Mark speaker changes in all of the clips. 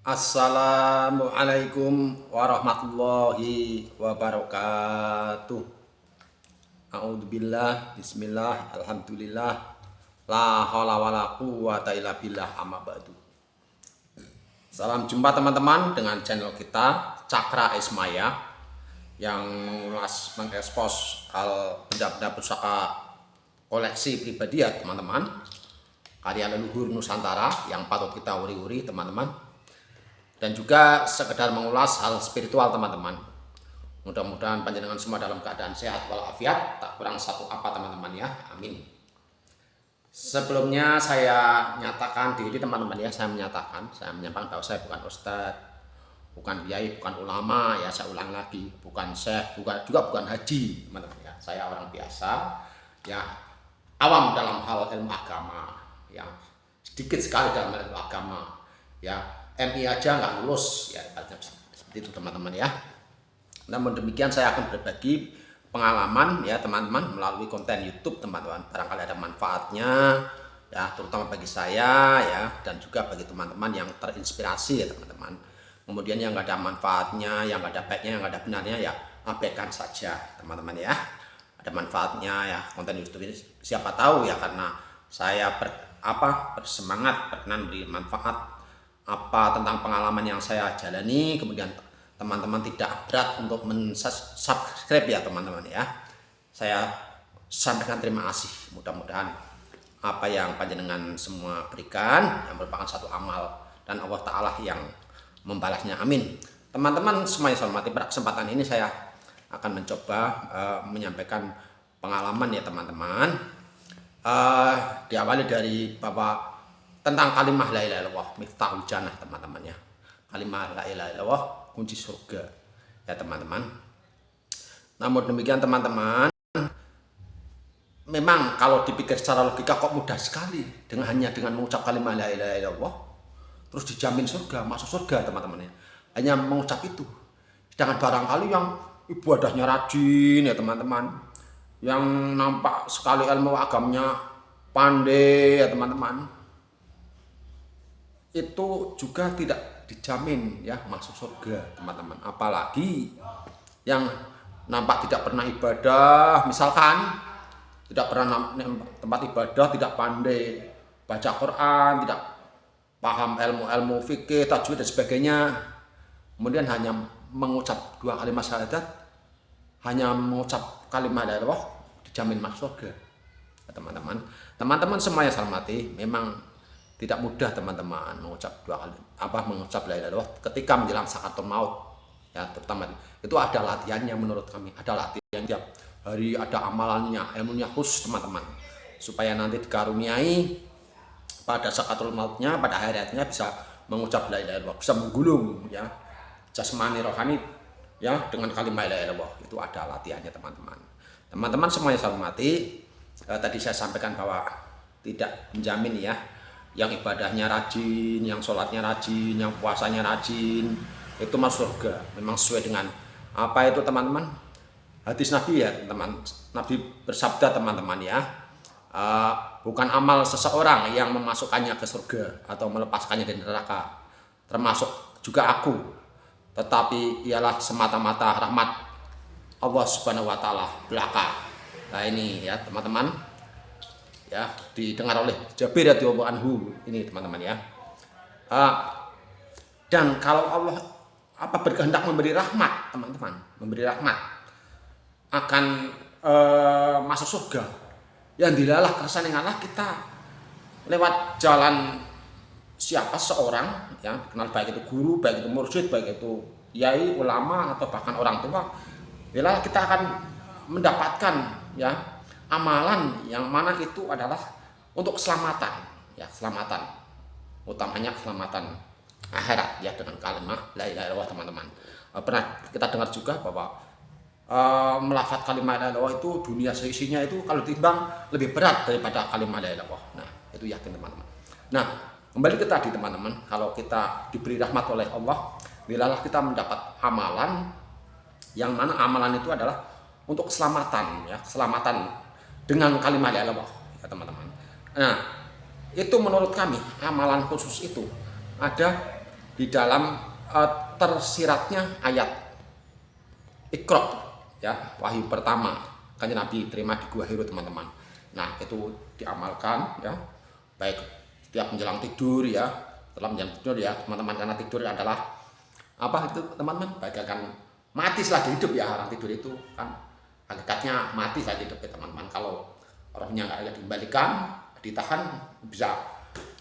Speaker 1: Assalamualaikum warahmatullahi wabarakatuh. A'udzubillah, bismillah, alhamdulillah, la haula wala quwwata illa billah, amma ba'du. Salam jumpa teman-teman dengan channel kita Cakra Ismaya yang mengekspos benda-benda pusaka koleksi pribadi ya teman-teman, karya leluhur Nusantara yang patut kita uri-uri teman-teman, dan juga sekedar mengulas hal spiritual teman-teman. Mudah-mudahan panjenengan semua dalam keadaan sehat walafiat, tak kurang satu apa teman-teman ya, amin. Sebelumnya saya nyatakan diri teman-teman ya, saya menyampaikan bahwa saya bukan ustadz, bukan kiai, bukan ulama ya, saya ulang lagi, bukan syekh, bukan haji teman-teman ya. Saya orang biasa ya, awam dalam hal ilmu agama ya, sedikit sekali dalam ilmu agama ya, MI aja nggak lulus ya, seperti itu teman-teman ya. Namun demikian saya akan berbagi pengalaman ya teman-teman melalui konten YouTube teman-teman, barangkali ada manfaatnya ya, terutama bagi saya ya, dan juga bagi teman-teman yang terinspirasi ya teman-teman. Kemudian yang nggak ada manfaatnya, yang nggak ada baiknya, yang nggak ada benarnya ya, abaikan saja teman-teman ya. Ada manfaatnya ya konten YouTube ini, siapa tahu ya, karena saya bersemangat berkenan beri manfaat tentang pengalaman yang saya jalani, kemudian teman-teman tidak berat untuk subscribe ya teman-teman ya. Saya sampaikan terima kasih, mudah-mudahan apa yang panjenengan semua berikan yang merupakan satu amal dan Allah Ta'ala yang membalasnya, amin. Teman-teman semuanya saya hormati, pada kesempatan ini saya akan mencoba menyampaikan pengalaman ya teman-teman. Diawali dari bahwa tentang kalimah la ilaha illallah miftahul jannah teman-teman ya. Kalimah la ilaha illallah kunci surga ya teman-teman. Namun demikian teman-teman, memang kalau dipikir secara logika kok mudah sekali hanya dengan mengucap kalimah la ilaha illallah terus dijamin surga, masuk surga teman-teman ya. Hanya mengucap itu. Sedangkan barangkali yang ibadahnya rajin ya teman-teman, yang nampak sekali ilmu agamanya pandai ya teman-teman, itu juga tidak dijamin ya masuk surga teman-teman. Apalagi yang nampak tidak pernah ibadah, misalkan tidak pernah tempat ibadah, tidak pandai baca Quran, tidak paham ilmu-ilmu fikih, tajwid dan sebagainya, kemudian hanya mengucap dua kalimat syahadat, hanya mengucap kalimat la ilaha illallah, dijamin masuk surga ya, teman-teman. Teman-teman semuanya saya hormati, memang tidak mudah teman-teman mengucap mengucap la ilaha illallah ketika menjelang sakaratul maut ya, terutama itu ada latihannya. Menurut kami ada latihan tiap hari, ada amalannya, ilmunya khusus teman-teman, supaya nanti dikaruniai pada sakaratul mautnya, pada hayatnya bisa mengucap la ilaha illallah, bisa menggulung ya jasmani rohani ya dengan kalimat la ilaha illallah. Itu ada latihannya teman-teman. Teman-teman semuanya saya hormati, tadi saya sampaikan bahwa tidak menjamin ya, yang ibadahnya rajin, yang sholatnya rajin, yang puasanya rajin, itu masuk surga. Memang sesuai dengan apa itu teman-teman, hadis Nabi ya teman. Nabi bersabda teman-teman ya, bukan amal seseorang yang memasukkannya ke surga atau melepaskannya dari neraka, termasuk juga aku, tetapi ialah semata-mata rahmat Allah Subhanahu wa Ta'ala belaka. Nah ini ya teman-teman ya, didengar oleh Jabir radhiyallahu anhu ini teman-teman ya. Dan kalau Allah berkehendak memberi rahmat teman-teman, memberi rahmat akan masuk surga, yang dilalah kersane ngalah kita lewat jalan siapa seorang yang dikenal, baik itu guru, baik itu mursyid, baik itu kiai, ulama, atau bahkan orang tua, bila kita akan mendapatkan ya amalan yang mana itu adalah untuk keselamatan ya, keselamatan utamanya keselamatan akhirat ya, dengan kalimat la ilaha illallah teman-teman. Pernah kita dengar juga bahwa melafaz kalimat la ilaha illallah itu dunia seisinya itu kalau timbang lebih berat daripada kalimat la ilaha illallah. Nah itu yakin teman-teman. Nah kembali ke tadi teman-teman, kalau kita diberi rahmat oleh Allah, bilalah kita mendapat amalan yang mana amalan itu adalah untuk keselamatan ya, keselamatan dengan kalimat la ilaha illallah ya teman-teman. Nah itu menurut kami amalan khusus itu ada di dalam tersiratnya ayat Iqra, ya, wahyu pertama Kanjeng Nabi terima di Gua Hiro, teman-teman. Nah, itu diamalkan ya, baik setiap menjelang tidur ya, setelah menjelang tidur ya, teman-teman, karena tidur adalah apa itu, teman-teman, bagaikan mati setelah hidup ya. Orang tidur itu kan hakikatnya mati saat hidup ya, teman-teman. Kalau rohnya nggak dikembalikan, ditahan, bisa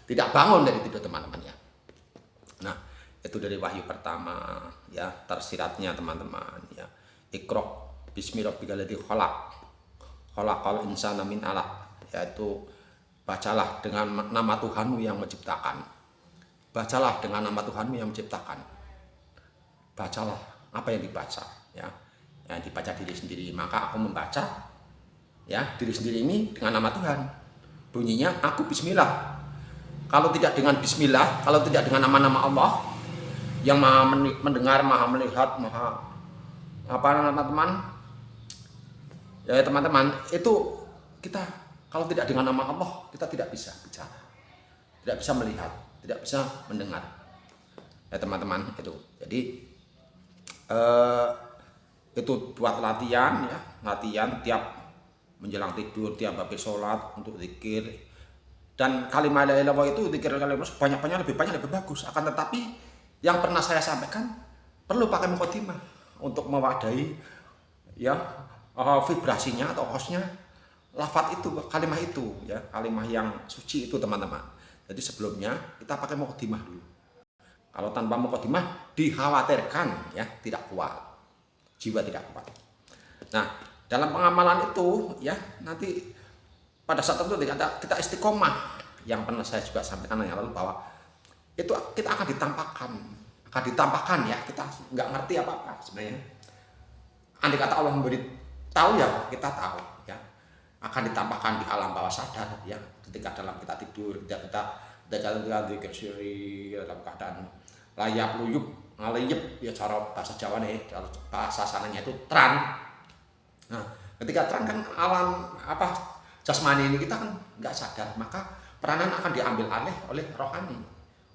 Speaker 1: tidak bangun dari tidur, teman-teman ya. Nah, itu dari wahyu pertama ya, tersiratnya teman-teman ya. Iqra bismi rabbikal ladzi khalaq, khalaqal insana min 'alaq, yaitu bacalah dengan nama Tuhanmu yang menciptakan. Bacalah dengan nama Tuhanmu yang menciptakan. Bacalah apa yang dibaca ya. Yang dibaca diri sendiri, maka aku membaca ya diri sendiri ini dengan nama Tuhan. Bunyinya aku bismillah. Kalau tidak dengan bismillah, kalau tidak dengan nama-nama Allah yang maha mendengar, maha melihat, maha apa, teman-teman ya, teman-teman, itu kita kalau tidak dengan nama Allah, kita tidak bisa bicara, tidak bisa melihat, tidak bisa mendengar ya, teman-teman. Itu jadi itu buat latihan ya, latihan tiap menjelang tidur, tiap habis sholat untuk zikir. Dan kalimat la ilaha illallah itu, zikir kalimat banyak-banyak, lebih banyak lebih bagus. Akan tetapi yang pernah saya sampaikan, perlu pakai mukadimah untuk mewadahi ya vibrasinya atau hostnya lafadz itu, kalimat itu ya, kalimat yang suci itu, teman-teman. Jadi sebelumnya kita pakai mukadimah dulu. Kalau tanpa mukadimah dikhawatirkan ya tidak kuat, jiwa tidak kuat. Nah, dalam pengamalan itu ya, nanti pada saat itu kita istiqomah, yang pernah saya juga sampaikan yang lalu, bahwa itu kita akan ditampakkan ya, kita nggak ngerti apa-apa sebenarnya. Andai kata Allah memberi tahu ya, kita tahu ya, akan ditampakkan di alam bawah sadar ya, ketika dalam kita tidur, kita zikir siri dalam keadaan layap luyup ngaliyep ya, cara bahasa Jawa nih, bahasa sananya itu tran. Nah, ketika tran kan alam apa jasmani ini kita kan nggak sadar, maka peranan akan diambil alih oleh rohani,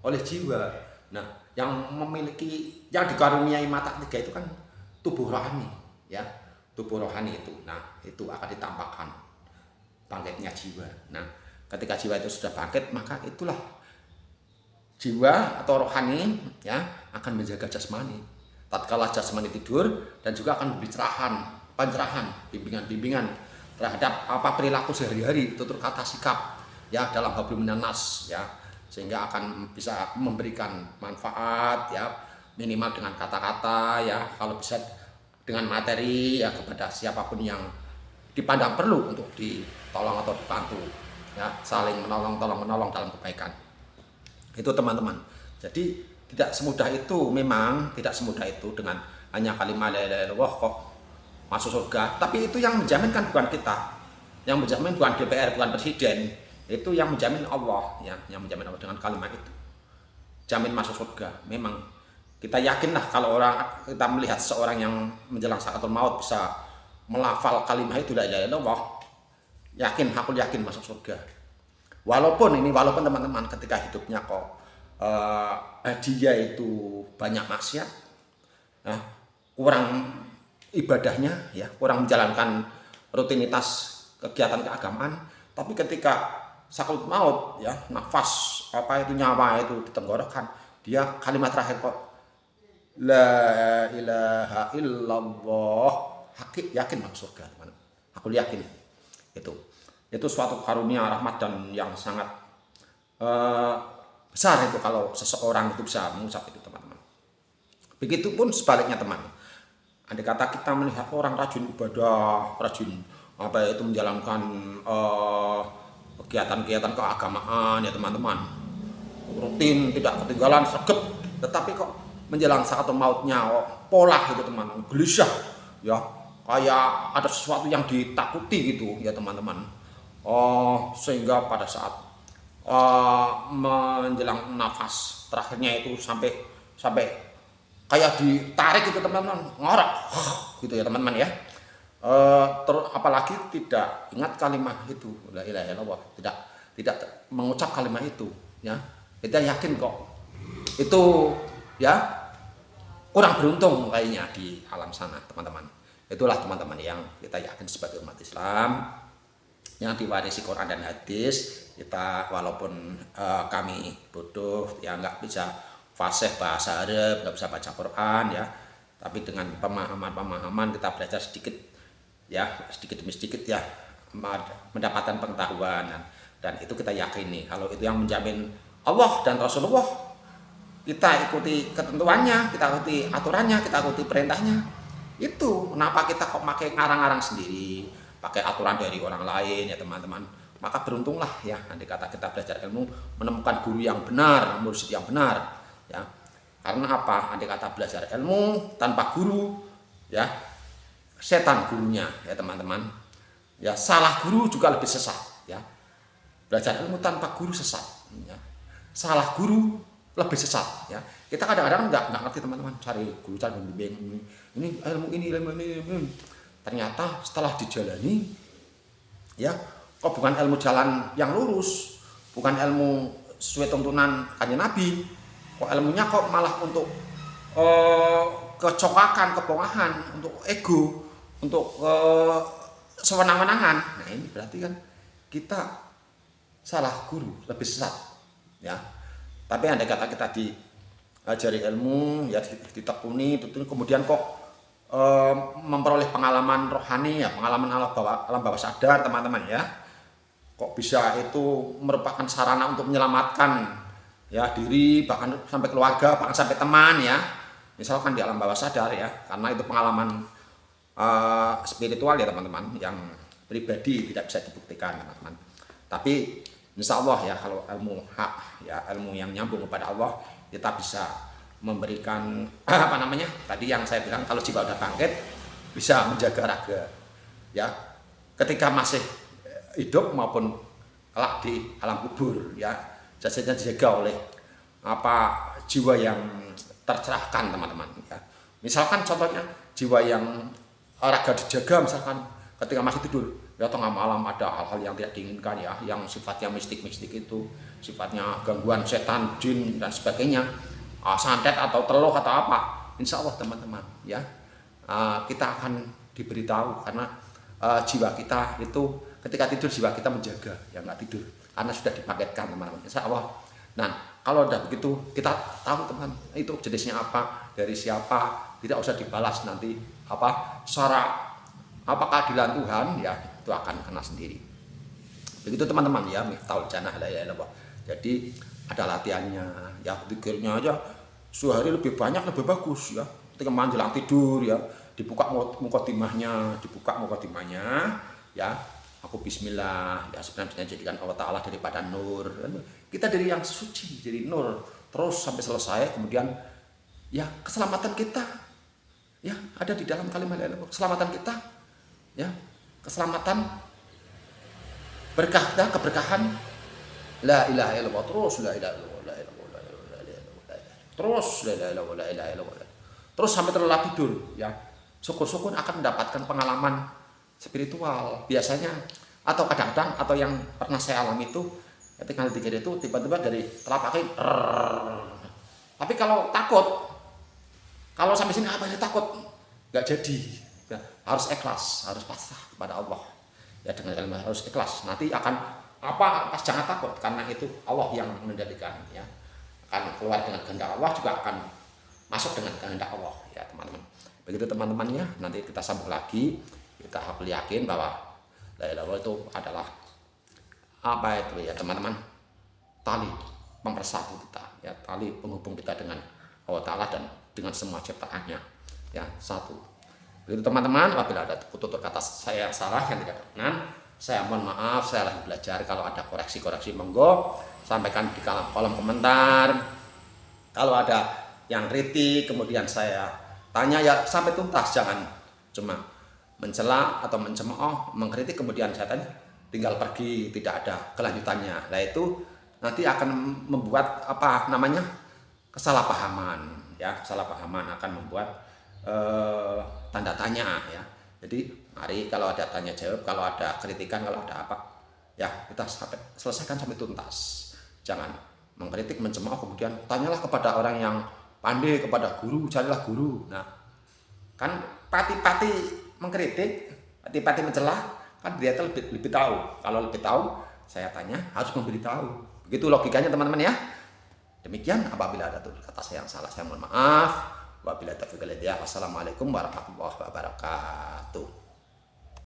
Speaker 1: oleh jiwa. Nah, yang memiliki, yang dikaruniai mata ketiga itu kan tubuh rohani ya, tubuh rohani itu. Nah, itu akan ditampakkan bangkitnya jiwa. Nah, ketika jiwa itu sudah bangkit, maka itulah jiwa atau rohani ya akan menjaga jasmani. Tatkala jasmani tidur, dan juga akan memberi pencerahan, bimbingan terhadap apa perilaku sehari-hari, tutur kata, sikap ya, dalam hablum minan nas ya, sehingga akan bisa memberikan manfaat ya, minimal dengan kata-kata ya, kalau bisa dengan materi ya, kepada siapapun yang dipandang perlu untuk ditolong atau dibantu ya, saling menolong dalam kebaikan. Itu, teman-teman. Jadi tidak semudah itu, memang tidak semudah itu dengan hanya kalimat la ilaha illallah kok masuk surga. Tapi itu yang menjamin kan bukan kita, yang menjamin bukan DPR, bukan presiden, itu yang menjamin Allah ya, yang menjamin Allah dengan kalimat itu, jamin masuk surga. Memang kita yakinlah kalau kita melihat seorang yang menjelang sakaratul maut bisa melafal kalimat itu la ilaha illallah, aku yakin masuk surga. Walaupun teman-teman ketika hidupnya kok dia itu banyak maksiat, kurang ibadahnya ya, kurang menjalankan rutinitas kegiatan keagamaan, tapi ketika sakaratul maut ya, nafas apa itu, nyawa itu di tenggorokan, dia kalimat terakhir kok la ilaha illallah, yakin masuk surga, teman. Aku yakin itu suatu karunia, rahmat, dan yang sangat besar itu kalau seseorang itu bisa mengucap itu, teman-teman. Begitupun sebaliknya, teman. Andai kata kita melihat orang rajin ibadah, rajin apa itu menjalankan kegiatan-kegiatan keagamaan ya, teman-teman, rutin, tidak ketinggalan, sregep, tetapi kok menjelang sakaratul mautnya pola itu, teman, gelisah ya, kayak ada sesuatu yang ditakuti gitu ya, teman-teman. Sehingga pada saat menjelang nafas terakhirnya itu sampai kayak ditarik itu, teman-teman, ngorok gitu ya, teman-teman ya. Apalagi tidak ingat kalimat itu la ilaha illallah, tidak mengucap kalimat itu ya, kita yakin kok itu ya kurang beruntung kayaknya di alam sana, teman-teman. Itulah teman-teman yang kita yakin sebagai umat Islam yang diwarisi Quran dan hadis. Kita walaupun kami bodoh ya, nggak bisa fasih bahasa Arab, nggak bisa baca Quran ya, tapi dengan pemahaman kita belajar sedikit ya, sedikit demi sedikit ya, mendapatkan pengetahuan, dan itu kita yakini kalau itu yang menjamin Allah dan Rasulullah. Kita ikuti ketentuannya, kita ikuti aturannya, kita ikuti perintahnya. Itu kenapa kita kok pakai ngarang-ngarang sendiri, pakai aturan dari orang lain ya teman-teman. Maka beruntunglah ya, nanti kata kita belajar ilmu, menemukan guru yang benar, mursyid yang benar ya. Karena apa? Nanti kata belajar ilmu tanpa guru ya, setan gurunya ya teman-teman. Ya, salah guru juga lebih sesat ya. Belajar ilmu tanpa guru sesat ya. Salah guru lebih sesat ya. Kita kadang-kadang nggak ngerti teman-teman, cari guru, cari pembimbing, ini ilmu ini. Ternyata setelah dijalani ya, kok bukan ilmu jalan yang lurus, bukan ilmu sesuai tuntunan kanjeng Nabi, kok ilmunya kok malah untuk kecokakan, kepongahan, untuk ego, untuk sewenang-wenangan. Nah ini berarti kan kita salah guru, lebih sesat ya. Tapi andai kata kita diajari ilmu ya, ditekuni, kemudian kok memperoleh pengalaman rohani ya, pengalaman alam bawah sadar teman-teman ya, kok bisa itu merupakan sarana untuk menyelamatkan ya diri, bahkan sampai keluarga, bahkan sampai teman ya, misalkan di alam bawah sadar ya, karena itu pengalaman spiritual ya teman-teman, yang pribadi tidak bisa dibuktikan teman-teman. Tapi insya Allah ya, kalau ilmu hak ya, ilmu yang nyambung kepada Allah, kita bisa memberikan apa namanya tadi yang saya bilang, kalau jiwa udah bangkit bisa menjaga raga ya, ketika masih hidup maupun kelak di alam kubur ya, jasanya dijaga oleh apa, jiwa yang tercerahkan teman-teman ya. Misalkan contohnya jiwa yang raga dijaga, misalkan ketika masih tidur ya, tengah malam ada hal-hal yang tidak diinginkan ya, yang sifatnya mistik-mistik itu, sifatnya gangguan setan, jin dan sebagainya, santet atau teluh atau apa, insya Allah teman-teman ya, kita akan diberitahu, karena jiwa kita itu ketika tidur, jiwa kita menjaga yang nggak tidur, karena sudah dibangkitkan teman-teman, insya Allah. Nah kalau udah begitu, kita tahu teman itu jenisnya apa, dari siapa, tidak usah dibalas nanti apa secara apa keadilan Tuhan ya, itu akan kena sendiri. Begitu teman-teman ya, Miftahul Jannah la ilaha illallah. Jadi ada latihannya ya, zikirnya aja sehari lebih banyak lebih bagus ya. Ketika menjelang tidur ya, dibuka mukadimahnya ya. Aku bismillah ya, sebenarnya jadikan Allah Ta'ala daripada nur. Kita dari yang suci, jadi nur terus sampai selesai. Kemudian ya, keselamatan kita ya ada di dalam kalimat la ilaha illallah. Keselamatan kita ya, keselamatan, berkah kita, keberkahan la ilaha illallah, terus la ilaha illallah, la ilaha illallah, la ilaha illallah, terus la ilaha illallah, la ilaha illallah, terus sampai terlelap tidur ya. Syukur-syukur akan mendapatkan pengalaman spiritual biasanya, atau kadang-kadang, atau yang pernah saya alami itu, ketika dikir itu tiba-tiba dari telapak kaki. Tapi kalau takut, kalau sampai sini apa ya, takut nggak jadi ya, harus ikhlas, harus pasrah kepada Allah ya, dengan ilmu harus ikhlas. Nanti akan apa, pas jangan takut, karena itu Allah yang menjadikan ya, akan keluar dengan kehendak Allah, juga akan masuk dengan kehendak Allah ya teman-teman. Begitu teman-temannya, nanti kita sambung lagi. Kita harus yakin bahwa la ilaha illallah itu adalah apa itu ya teman-teman, tali pemersatu kita ya, tali penghubung kita dengan Allah Ta'ala dan dengan semua ciptaannya ya, satu. Begitu teman-teman, apabila ada tutur kata saya yang salah, yang tidak berkenan, saya mohon maaf, saya lagi belajar. Kalau ada koreksi-koreksi, monggo sampaikan di kolom komentar. Kalau ada yang kritik kemudian saya tanya ya sampai tuntas, jangan cuma mencela atau mencemooh, mengkritik kemudian saya tanya tinggal pergi, tidak ada kelanjutannya. Nah itu nanti akan membuat apa namanya, kesalahpahaman ya, kesalahpahaman akan membuat tanda tanya ya. Jadi mari kalau ada tanya jawab, kalau ada kritikan, kalau ada apa ya, kita sampai selesaikan sampai tuntas. Jangan mengkritik, mencemooh, kemudian tanyalah kepada orang yang pandai kepada guru, carilah guru. Nah, kan pati-pati mengkritik, pati-pati mencela, kan dia lebih tahu. Kalau lebih tahu, saya tanya harus memberitahu. Begitu logikanya teman-teman ya. Demikian, apabila ada tutur kata saya yang salah, saya mohon maaf. Wabillahi taufiq wal hidayah. Wassalamualaikum warahmatullahi wabarakatuh.